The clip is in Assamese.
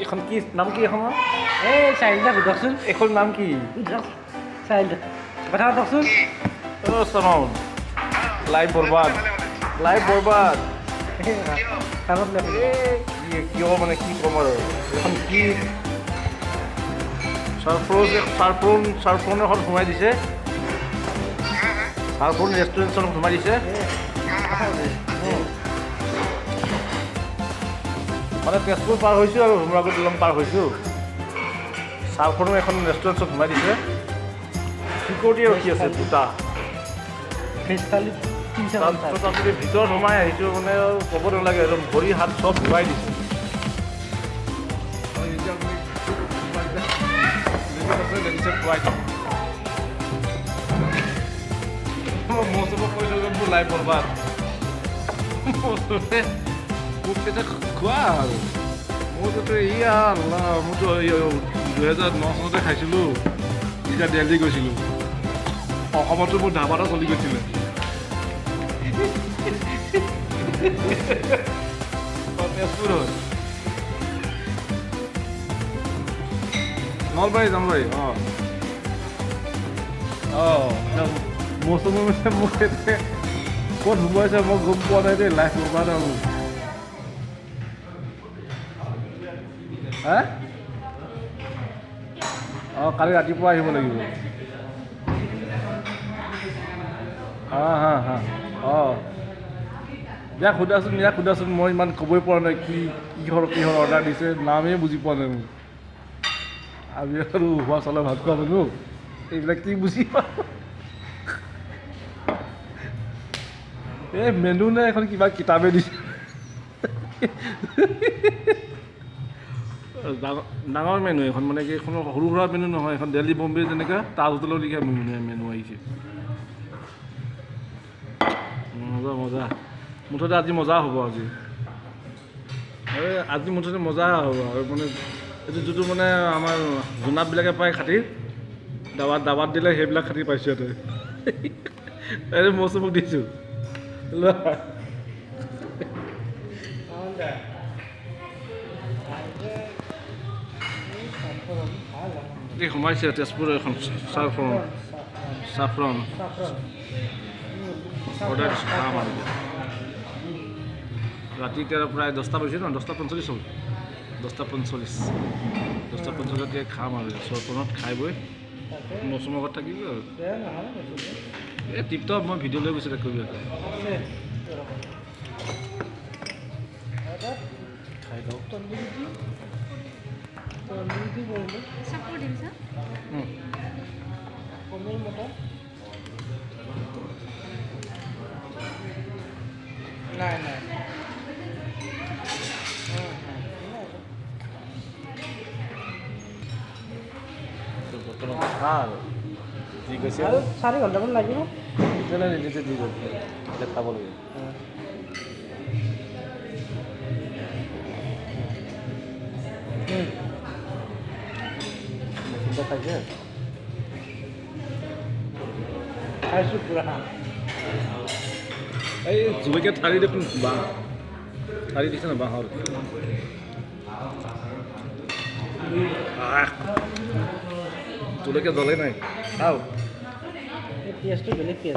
এখন কি নাম কি এখন এই চাৰিটা সোধকচোন এখন নাম কি চাৰিটা কথা পাতকচোন চনাও লাইফ বৰবাদ লাইফ বৰবাদ কাণত কিয় মানে কি ক'ম আৰু এখন কি চাৰফ্ৰন এখন সোমাই দিছে চাৰফ্ৰন ৰেষ্টুৰেণ্টখন সোমাই দিছে মানে তেজপুৰ পাৰ হৈছোঁ আৰু ভোমৰাগুৰি দলং পাৰ হৈছোঁ চাৰফ্ৰনো এখন ৰেষ্টুৰেণ্টত সোমাই দিছে চিকিউৰিটি ৰখি আছে দুটা তাত যদি ভিতৰত সোমাই আহিছোঁ মানে ক'ব নালাগে একদম ভৰি হাত চব ধুৱাই দিছে মই চবক কৈছোঁ যে মোৰ লাইফ বৰবাদ মোক তেতিয়া খোৱা আৰু মোৰতো মোৰতো 2009 চনতে খাইছিলোঁ যেতিয়া দেলহি গৈছিলোঁ অসমতো মোৰ ধাবা এটা চলি গৈছিলে তেজপুৰ হয় নলবাৰী নলবাৰী মৌচুমী মানে মোক ক'ত সোমাইছে মই গম পোৱা নাই দেই লাইফ বৰবাদ আৰু হা কালি ৰাতিপুৱা আহিব লাগিব ইয়াক সোধাচোন মই ইমান ক'বই পৰা নাই কিহৰ অৰ্ডাৰ দিছে নামেই বুজি পোৱা নাই মোক আমি আৰু হোৱা চালে ভাত খোৱা মানুহ এইবিলাক কি বুজি পাওঁ এই মেনু নে এখন কিবা কিতাপে দিছে ডাঙৰ মেনু এখন মানে কি এখন সৰু সুৰা মেনু নহয় এখন দেলহি বম্বে যেনেকৈ তাজ হোটেলৰ লিখা মেনু আহিছে মজা মজা মুঠতে আজি মজা হ'ব আজি মুঠতে মজা হ'ব আৰু মানে এইটো যিটো মানে আমাৰ জোনাতবিলাকে পায় খাতিৰ দাবাত দিলে সেইবিলাক খাতিৰ পাইছোঁ ইয়াতে এই মৌচুমক দিছোঁ এই সোমাইছে তেজপুৰ এখন চাফ্ৰন অৰ্ডাৰ দিছোঁ খাম আৰু ৰাতি এতিয়া প্ৰায় 10টা বাজিছে ন 10:45 হ'ল 10:45 খাম আৰু চৰপণত খাই বৈ মৌচুমৰ ঘৰত থাকিব আৰু এই টিপটপ মই ভিডিঅ' লৈ গৈছোঁ কৰিবি খাই লওক নাই বৰ্তমান ভাল যি কৈছে আৰু 4 ঘণ্টামান লাগিব নিজে দি গ'ল খাব লাগে খাইছে খাইছোঁ পুৰা এই জুইকে ঠাৰি দেখোন বাঁহ ঠাৰি দিছে ন বাঁহৰ জলকীয়া জ্বলে নাই খাওঁ এই পিঁয়াজটো বেলেগ পিঁয়াজ